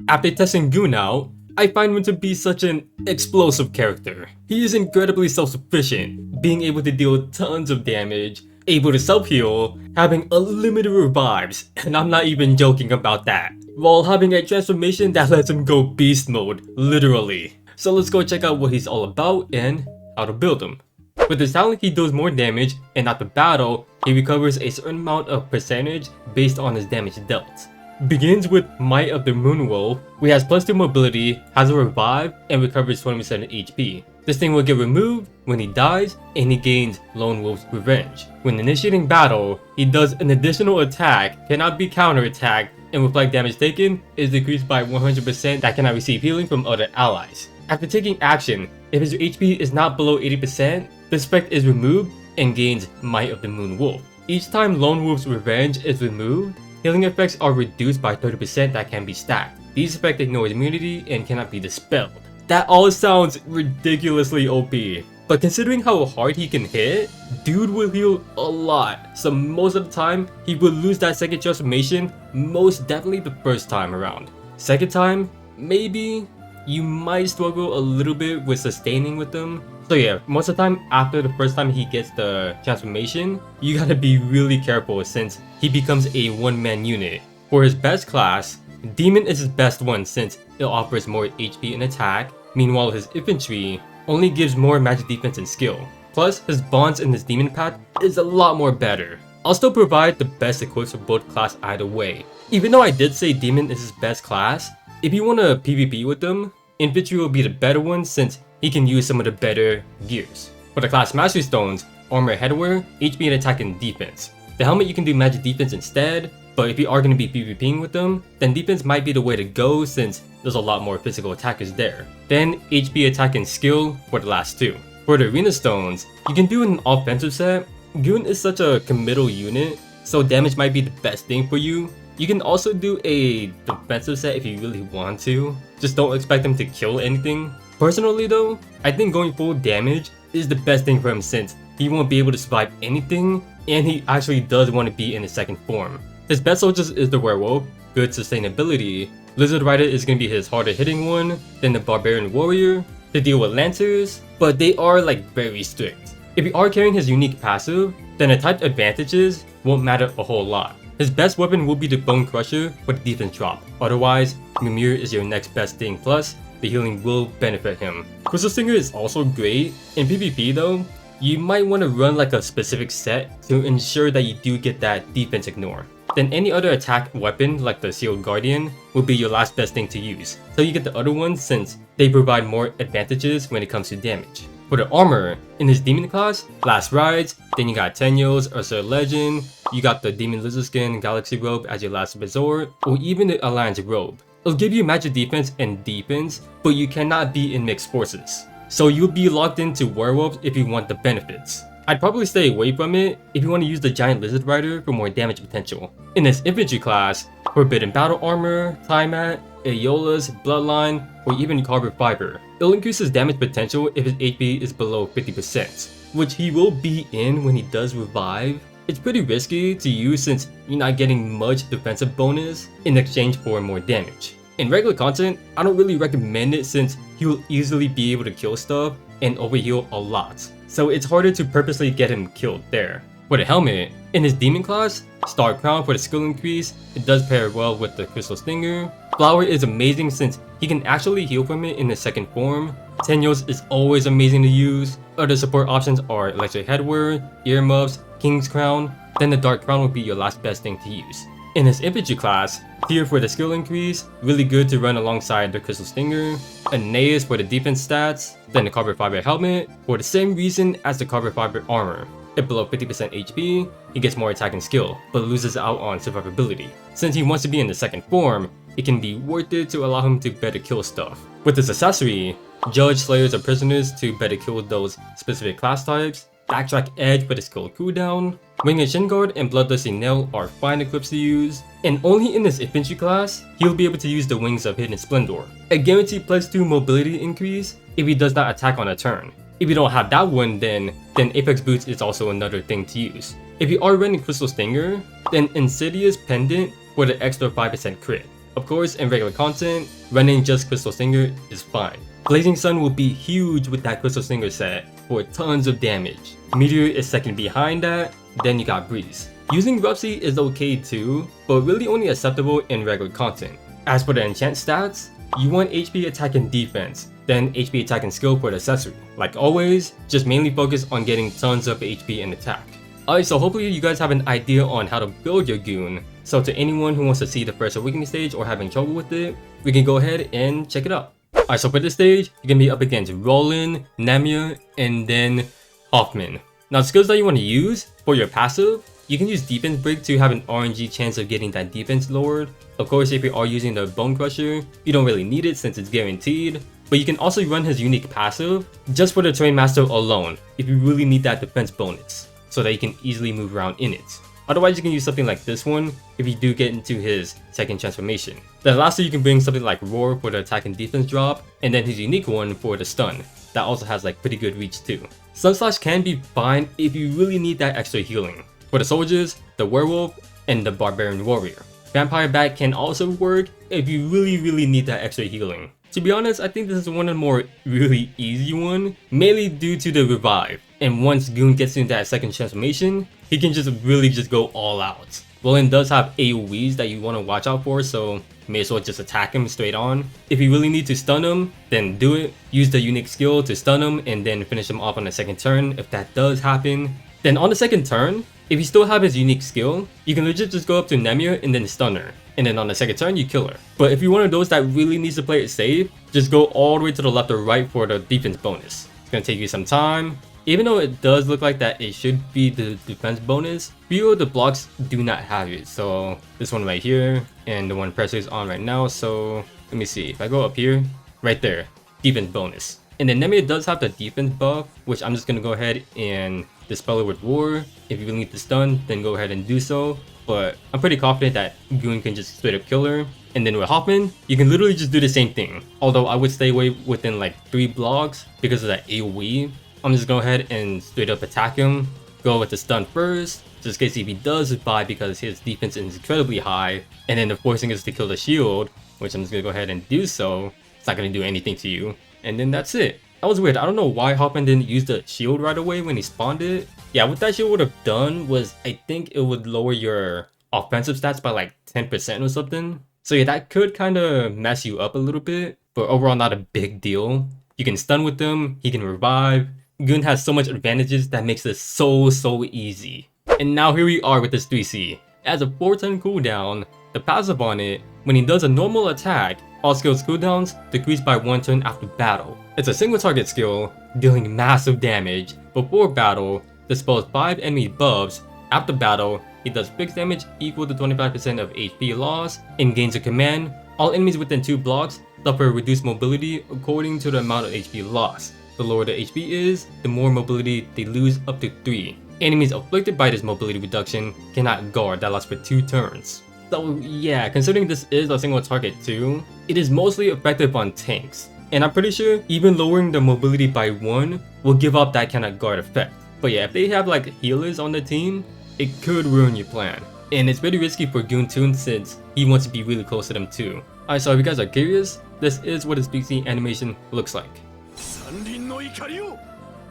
After testing Gunn out, I find him to be such an explosive character. He is incredibly self-sufficient, being able to deal tons of damage, able to self-heal, having unlimited revives, and I'm not even joking about that, while having a transformation that lets him go beast mode, literally. So let's go check out what he's all about and how to build him. With his talent, he does more damage, and after battle, he recovers a certain amount of percentage based on his damage dealt. Begins with Might of the Moonwolf, where he has +2 mobility, has a revive, and recovers 20% HP. This thing will get removed when he dies, and he gains Lone Wolf's Revenge. When initiating battle, he does an additional attack, cannot be counterattacked, and reflect damage taken is decreased by 100% that cannot receive healing from other allies. After taking action, if his HP is not below 80%, this effect is removed and gains Might of the Moonwolf. Each time Lone Wolf's Revenge is removed, healing effects are reduced by 30% that can be stacked. These effects ignore immunity and cannot be dispelled. That all sounds ridiculously OP, but considering how hard he can hit, dude will heal a lot, so most of the time, he will lose that second transformation, most definitely the first time around. Second time, maybe, you might struggle a little bit with sustaining with them. So yeah, most of the time after the first time he gets the transformation, you gotta be really careful since he becomes a one-man unit. For his best class, Demon is his best one since it offers more HP and attack, meanwhile his infantry only gives more magic defense and skill. Plus, his bonds in his Demon path is a lot more better. I'll still provide the best equips for both class either way. Even though I did say Demon is his best class, if you want to PvP with them, infantry will be the better one since he can use some of the better gears. For the class Mastery Stones, Armor Headwear, HP and attack and defense. The helmet you can do magic defense instead, but if you are going to be PvPing with them, then defense might be the way to go since there's a lot more physical attackers there. Then HP attack and skill for the last two. For the Arena Stones, you can do an offensive set. Gunn is such a committal unit, so damage might be the best thing for you. You can also do a defensive set if you really want to, just don't expect him to kill anything. Personally though, I think going full damage is the best thing for him since he won't be able to survive anything, and he actually does want to be in his second form. His best soldiers is the Werewolf, good sustainability. Lizard Rider is going to be his harder hitting one, then the Barbarian Warrior to deal with Lancers, but they are like very strict. If you are carrying his unique passive, then the type advantages won't matter a whole lot. His best weapon will be the Bone Crusher for the defense drop, otherwise Mimir is your next best thing, plus the healing will benefit him. Crystal Stinger is also great. In PvP though, you might want to run like a specific set to ensure that you do get that defense ignore. Then any other attack weapon like the Sealed Guardian will be your last best thing to use, so you get the other ones since they provide more advantages when it comes to damage. For the armor, in his Demon class, Last Rides, then you got Tenios, Ursa Legend, you got the Demon Lizard Skin, Galaxy Robe as your last resort, or even the Alliance Robe. It'll give you magic defense and defense, but you cannot be in mixed forces. So you'll be locked into werewolves if you want the benefits. I'd probably stay away from it if you want to use the Giant Lizard Rider for more damage potential. In his infantry class, Forbidden Battle Armor, Tiamat, Aeola's Bloodline, or even Carbon Fiber. It'll increase his damage potential if his HP is below 50%, which he will be in when he does revive. It's pretty risky to use since you're not getting much defensive bonus in exchange for more damage. In regular content, I don't really recommend it since he will easily be able to kill stuff and overheal a lot, so it's harder to purposely get him killed there. For the helmet, in his Demon class, Star Crown for the skill increase, it does pair well with the Crystal Stinger. Flower is amazing since he can actually heal from it in his second form. Tenios is always amazing to use. Other support options are Electric Headwear, Earmuffs, King's Crown, then the Dark Crown will be your last best thing to use. In his infantry class, Tear for the skill increase, really good to run alongside the Crystal Stinger, Aeneas for the defense stats, then the Carbon Fiber helmet for the same reason as the Carbon Fiber armor. If below 50% HP, he gets more attack and skill, but loses out on survivability. Since he wants to be in the second form, it can be worth it to allow him to better kill stuff. With this accessory, Judge Slayers of Prisoners to better kill those specific class types, Backtrack Edge for the skill cooldown, Wing and Shin Guard and Bloodlusty Nail are fine equips to use, and only in his infantry class, he'll be able to use the Wings of Hidden Splendor, a guaranteed +2 mobility increase if he does not attack on a turn. If you don't have that one, then Apex Boots is also another thing to use. If you are running Crystal Stinger, then Insidious Pendant for the extra 5% crit. Of course, in regular content, running just Crystal Stinger is fine. Blazing Sun will be huge with that Crystal Stinger set for tons of damage. Meteor is second behind that, then you got Breeze. Using Rupsy is okay too, but really only acceptable in regular content. As for the enchant stats, you want HP attack and defense, then HP attack and skill for the accessory. Like always, just mainly focus on getting tons of HP and attack. Alright, so hopefully you guys have an idea on how to build your goon. So to anyone who wants to see the first awakening stage or having trouble with it, we can go ahead and check it out. Alright, so for this stage, you're gonna be up against Roland, Namia, and then Hoffman. Now, skills that you want to use for your passive, you can use Defense Break to have an RNG chance of getting that defense lowered. Of course, if you are using the Bone Crusher, you don't really need it since it's guaranteed. But you can also run his unique passive just for the Terrain Master alone if you really need that defense bonus, so that you can easily move around in it. Otherwise, you can use something like this one if you do get into his second transformation. Then lastly, you can bring something like Roar for the attack and defense drop, and then his unique one for the stun. That also has like pretty good reach too. Sun Slash can be fine if you really need that extra healing. For the soldiers, the werewolf, and the barbarian warrior. Vampire Bat can also work if you really need that extra healing. To be honest, I think this is one of the more really easy one, mainly due to the revive. And once Goon gets into that second transformation, he can just really go all out. Roland does have AoEs that you want to watch out for, so may as well just attack him straight on. If you really need to stun him, then do it. Use the unique skill to stun him and then finish him off on the second turn if that does happen. Then on the second turn, if you still have his unique skill, you can legit just go up to Nemir and then stun her. And then on the second turn, you kill her. But if you're one of those that really needs to play it safe, just go all the way to the left or right for the defense bonus. It's going to take you some time. Even though it does look like that it should be the defense bonus, few of the blocks do not have it. So this one right here and the one pressure is on right now. So let me see, if I go up here, right there, defense bonus. And then Nemir does have the defense buff, which I'm just going to go ahead and dispel it with Roar. If you really need to stun, then go ahead and do so. But I'm pretty confident that Goon can just straight up kill her. And then with Hoffman, you can literally just do the same thing. Although I would stay away within like 3 blocks because of that AoE. I'm just going to go ahead and straight up attack him. Go with the stun first, just in case if he does survive because his defense is incredibly high. And then the forcing is to kill the shield, which I'm just going to go ahead and do so. It's not going to do anything to you. And then that's it. That was weird. I don't know why Hoffman didn't use the shield right away when he spawned it. Yeah, what that shield would have done was I think it would lower your offensive stats by like 10% or something. So yeah, that could kind of mess you up a little bit, but overall not a big deal. You can stun with them, he can revive. Gun has so much advantages that makes this so easy. And now here we are with this 3C. It has a 4-turn cooldown. The passive on it, when he does a normal attack, all skills cooldowns decrease by 1 turn after battle. It's a single target skill, dealing massive damage. Before battle, dispels 5 enemy buffs. After battle, he does fixed damage equal to 25% of HP loss and gains a command. All enemies within 2 blocks suffer reduced mobility according to the amount of HP lost. The lower the HP is, the more mobility they lose, up to 3. Enemies afflicted by this mobility reduction cannot guard that lasts for 2 turns. So yeah, considering this is a single target too, it is mostly effective on tanks. And I'm pretty sure even lowering the mobility by 1 will give up that kind of guard effect. But yeah, if they have like healers on the team, it could ruin your plan. And it's very risky for Guntoon since he wants to be really close to them too. Alright, so if you guys are curious, this is what his BC animation looks like.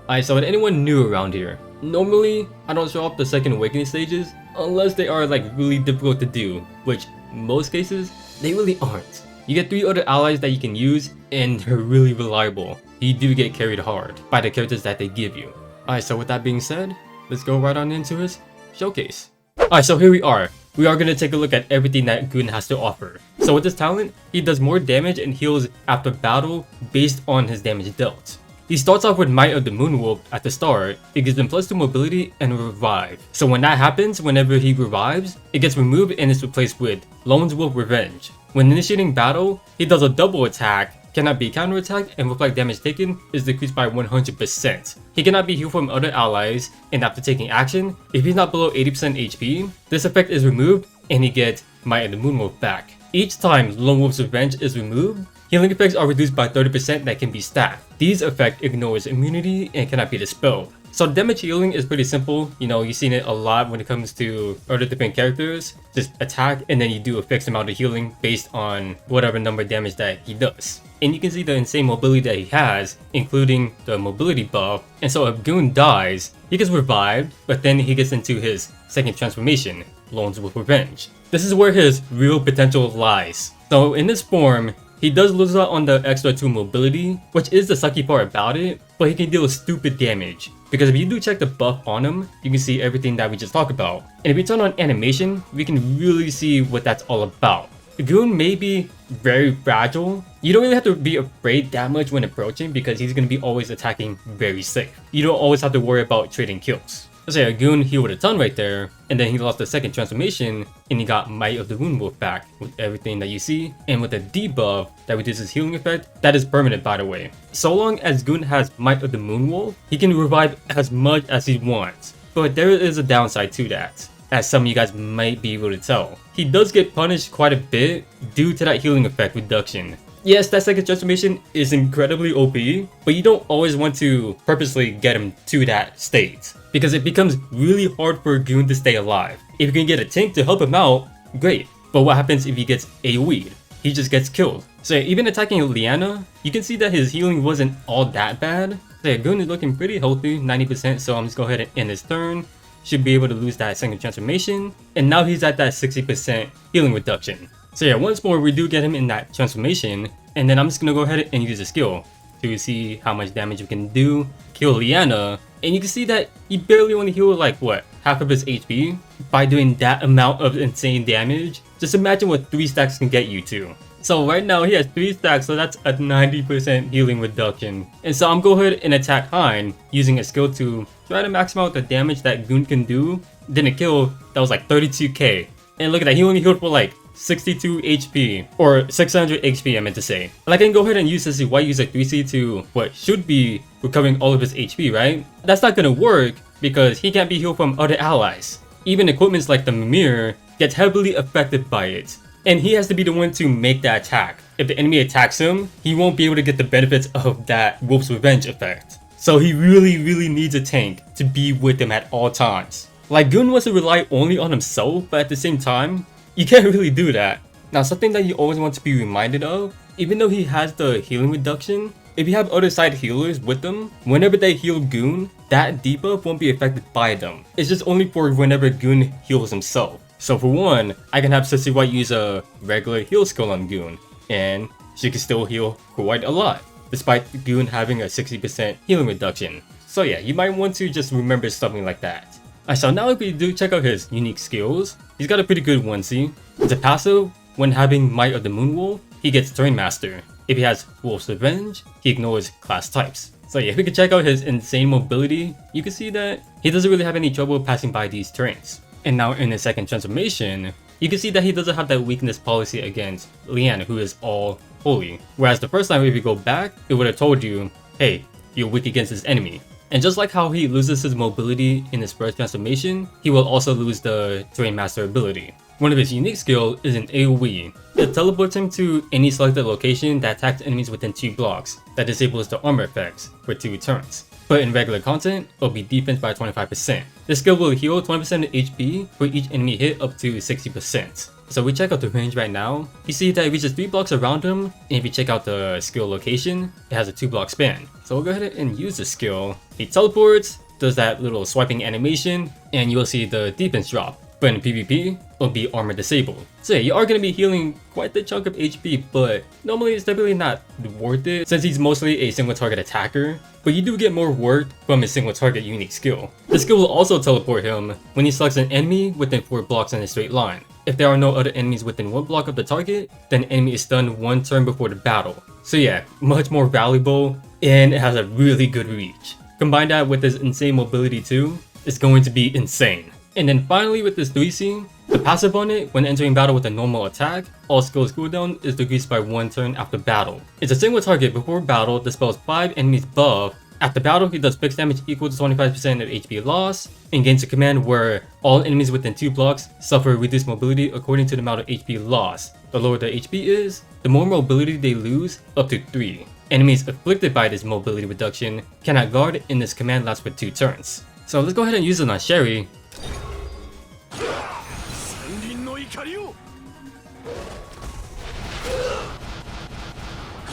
Alright, so with anyone new around here, normally I don't show off the second awakening stages unless they are like really difficult to do, which most cases they really aren't. You get 3 other allies that you can use and they're really reliable. You do get carried hard by the characters that they give you. Alright, so with that being said, let's go right on into his showcase. Alright, so here we are. We are going to take a look at everything that Gun has to offer. So with this talent, he does more damage and heals after battle based on his damage dealt. He starts off with Might of the Moonwolf at the start. It gives him +2 mobility and revive. So when that happens, whenever he revives, it gets removed and is replaced with Lone's Wolf Revenge. When initiating battle, he does a double attack, cannot be counterattacked, and reflect damage taken is decreased by 100%. He cannot be healed from other allies, and after taking action, if he's not below 80% HP, this effect is removed and he gets Might of the Moonwolf back. Each time Lone Wolf's Revenge is removed, healing effects are reduced by 30% that can be stacked. These effects ignores immunity and cannot be dispelled. So damage healing is pretty simple. You know, you've seen it a lot when it comes to other different characters. Just attack and then you do a fixed amount of healing based on whatever number of damage that he does. And you can see the insane mobility that he has, including the mobility buff. And so if Gunn dies, he gets revived, but then he gets into his second transformation, Loans with Revenge. This is where his real potential lies. So in this form, he does lose out on the extra 2 mobility, which is the sucky part about it, but he can deal stupid damage. Because if you do check the buff on him, you can see everything that we just talked about. And if we turn on animation, we can really see what that's all about. Gunn may be very fragile. You don't really have to be afraid that much when approaching because he's going to be always attacking very safe. You don't always have to worry about trading kills. Let's say Gunn healed a ton right there, and then he lost the second transformation, and he got Might of the Moonwolf back with everything that you see, and with the debuff that reduces healing effect, that is permanent by the way. So long as Gunn has Might of the Moonwolf, he can revive as much as he wants. But there is a downside to that, as some of you guys might be able to tell. He does get punished quite a bit due to that healing effect reduction. Yes, that second transformation is incredibly OP, but you don't always want to purposely get him to that state, because it becomes really hard for Gunn to stay alive. If you can get a tank to help him out, great. But what happens if he gets AoE'd? He just gets killed. So even attacking Liana, you can see that his healing wasn't all that bad. So Gunn is looking pretty healthy, 90%, so I'm just going to go ahead and end his turn. Should be able to lose that second transformation, and now he's at that 60% healing reduction. So yeah, once more we do get him in that transformation, and then I'm just gonna go ahead and use a skill to see how much damage we can do. Kill Liana, and you can see that he barely only healed like what, half of his HP by doing that amount of insane damage. Just imagine what 3 stacks can get you to. So right now he has 3 stacks, so that's a 90% healing reduction. And so I'm going to go ahead and attack Hein using a skill to try to max out the damage that Gunn can do. Then a kill that was like 32k. And look at that, he only healed for like 62 HP, or 600 HP I meant to say. And I can go ahead and use this white user 3C to what should be recovering all of his HP, right? That's not gonna work because he can't be healed from other allies. Even equipments like the Mimir gets heavily affected by it. And he has to be the one to make that attack. If the enemy attacks him, he won't be able to get the benefits of that Wolf's Revenge effect. So he really needs a tank to be with him at all times. Like Gunn wants to rely only on himself, but at the same time, you can't really do that. Now something that you always want to be reminded of, even though he has the healing reduction, if you have other side healers with them, whenever they heal Gunn, that debuff won't be affected by them. It's just only for whenever Gunn heals himself. So for one, I can have Sissy White use a regular heal skill on Gunn, and she can still heal quite a lot, despite Gunn having a 60% healing reduction. So yeah, you might want to just remember something like that. Alright, so now if we do check out his unique skills, he's got a pretty good one, see? As a passive, when having Might of the Moonwolf, he gets Terrain Master. If he has Wolf's Revenge, he ignores class types. So yeah, if we can check out his insane mobility, you can see that he doesn't really have any trouble passing by these terrains. And now in his second transformation, you can see that he doesn't have that weakness policy against Liana, who is all holy. Whereas the first time if you go back, it would have told you, hey, you're weak against this enemy. And just like how he loses his mobility in his first transformation, he will also lose the Terrain Master ability. One of his unique skills is an AoE. It teleports him to any selected location that attacks enemies within 2 blocks, that disables the armor effects for 2 turns. But in regular content, it'll be defense by 25%. This skill will heal 20% of HP for each enemy hit up to 60%. So we check out the range right now, you see that it reaches 3 blocks around him, and if you check out the skill location, it has a 2 block span. So we'll go ahead and use the skill. He teleports, does that little swiping animation, and you will see the defense drop. But in PvP, it'll be armor disabled. So yeah, you are going to be healing quite the chunk of HP, but normally it's definitely not worth it since he's mostly a single target attacker. But you do get more work from his single target unique skill. The skill will also teleport him when he selects an enemy within 4 blocks in a straight line. If there are no other enemies within 1 block of the target, then enemy is stunned 1 turn before the battle. So yeah, much more valuable, and it has a really good reach. Combine that with his insane mobility too, it's going to be insane. And then finally with this 3C, the passive on it, when entering battle with a normal attack, all skills cooldown is decreased by 1 turn after battle. It's a single target before battle, dispels 5 enemies buff. After battle, he does fixed damage equal to 25% of HP loss, and gains a command where all enemies within 2 blocks suffer reduced mobility according to the amount of HP loss. The lower the HP is, the more mobility they lose, up to 3. Enemies afflicted by this mobility reduction cannot guard, and this command lasts for 2 turns. So let's go ahead and use it on Sherry.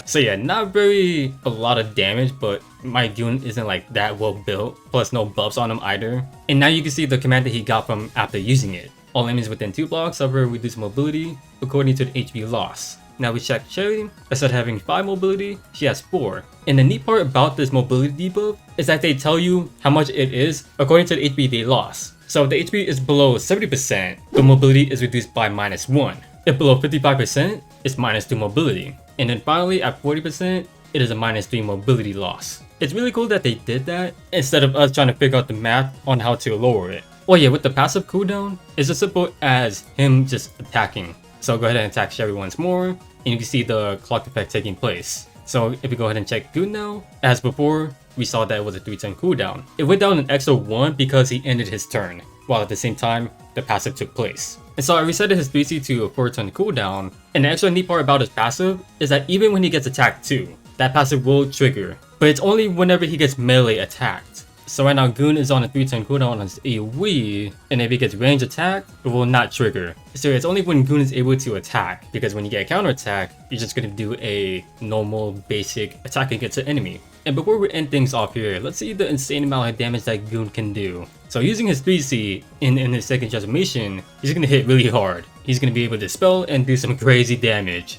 So yeah, not very a lot of damage, but my Gunn isn't like that well built, plus no buffs on him either. And now you can see the command that he got from after using it. All enemies within 2 blocks suffer reduced mobility according to the HP loss. Now we check Sherry. Instead of having 5 mobility, she has 4. And the neat part about this mobility debuff is that they tell you how much it is according to the HP they lost. So if the HP is below 70%, the mobility is reduced by -1. If below 55%, it's -2 mobility. And then finally at 40%, it is a -3 mobility loss. It's really cool that they did that instead of us trying to figure out the math on how to lower it. Oh yeah, with the passive cooldown, it's as simple as him just attacking. So go ahead and attack Sherry once more, and you can see the clock effect taking place. So if we go ahead and check Gunn now, as before, we saw that it was a 3-turn cooldown. It went down an extra 1 because he ended his turn, while at the same time, the passive took place. And so I resetted his 3C to a 4-turn cooldown, and the extra neat part about his passive is that even when he gets attacked too, that passive will trigger, but it's only whenever he gets melee attacked. So right now Gunn is on a 3-turn cooldown on his AoE, and if he gets range attack, it will not trigger. So it's only when Gunn is able to attack, because when you get a counter attack, you're just going to do a normal basic attack against an enemy. And before we end things off here, let's see the insane amount of damage that Gunn can do. So using his 3C in his second transformation, he's going to hit really hard. He's going to be able to dispel and do some crazy damage.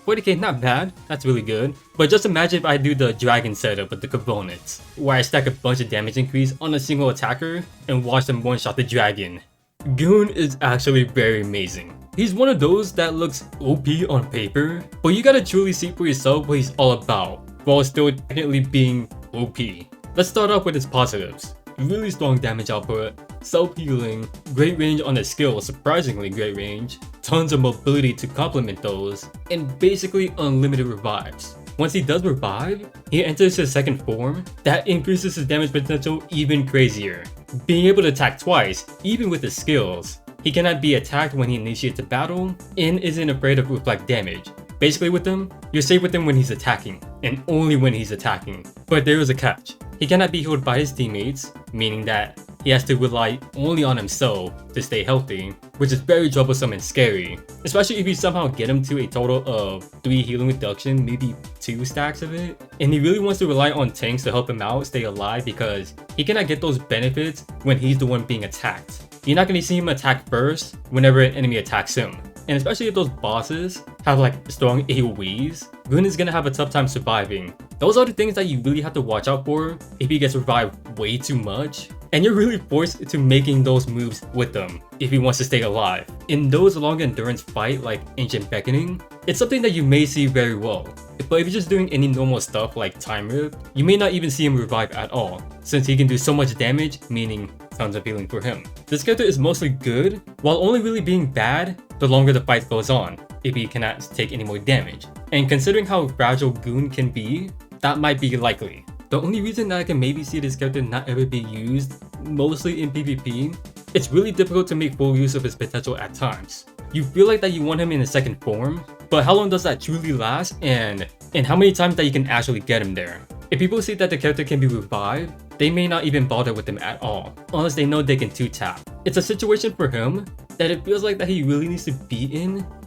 40k, not bad, that's really good. But just imagine if I do the dragon setup with the components, where I stack a bunch of damage increase on a single attacker and watch them one-shot the dragon. Gunn is actually very amazing. He's one of those that looks OP on paper, but you gotta truly see for yourself what he's all about, while still technically being OP. Let's start off with his positives. Really strong damage output, self-healing, great range on his skill, surprisingly great range, tons of mobility to complement those, and basically unlimited revives. Once he does revive, he enters his second form, that increases his damage potential even crazier. Being able to attack twice, even with his skills, he cannot be attacked when he initiates a battle, and isn't afraid of reflect damage. Basically with him, you're safe with him when he's attacking, and only when he's attacking. But there is a catch. He cannot be healed by his teammates, meaning that he has to rely only on himself to stay healthy, which is very troublesome and scary, especially if you somehow get him to a total of 3 healing reduction, maybe 2 stacks of it. And he really wants to rely on tanks to help him out stay alive because he cannot get those benefits when he's the one being attacked. You're not going to see him attack first whenever an enemy attacks him. And especially if those bosses have like strong AoEs, Gunn is gonna have a tough time surviving. Those are the things that you really have to watch out for if he gets revived way too much. And you're really forced to making those moves with them if he wants to stay alive. In those long endurance fight like Ancient Beckoning, it's something that you may see very well. But if you're just doing any normal stuff like Time Rip, you may not even see him revive at all, since he can do so much damage, meaning tons of healing for him. This character is mostly good, while only really being bad the longer the fight goes on, if he cannot take any more damage. And considering how fragile Gunn can be, that might be likely. The only reason that I can maybe see this character not ever be used, mostly in PvP, it's really difficult to make full use of his potential at times. You feel like that you want him in his second form, but how long does that truly last, and how many times that you can actually get him there? If people see that the character can be revived, they may not even bother with him at all, unless they know they can 2-tap. It's a situation for him that it feels like that he really needs to be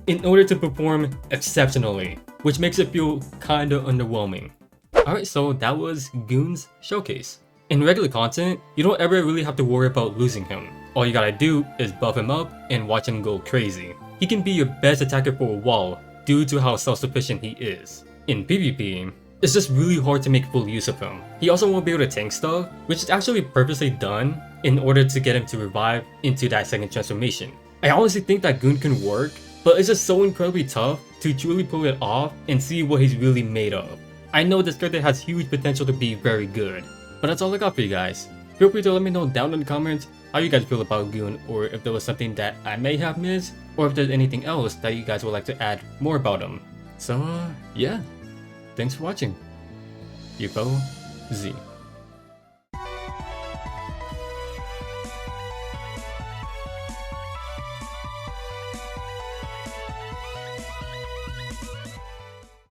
in order to perform exceptionally, which makes it feel kinda underwhelming. Alright, so that was Gunn's showcase. In regular content, you don't ever really have to worry about losing him. All you gotta do is buff him up and watch him go crazy. He can be your best attacker for a while due to how self-sufficient he is. In PvP, it's just really hard to make full use of him. He also won't be able to tank stuff, which is actually purposely done in order to get him to revive into that second transformation. I honestly think that Gunn can work, but it's just so incredibly tough to truly pull it off and see what he's really made of. I know this character has huge potential to be very good, but that's all I got for you guys. Feel free to let me know down in the comments how you guys feel about Gunn, or if there was something that I may have missed, or if there's anything else that you guys would like to add more about him. So yeah, thanks for watching. Your fellow Z.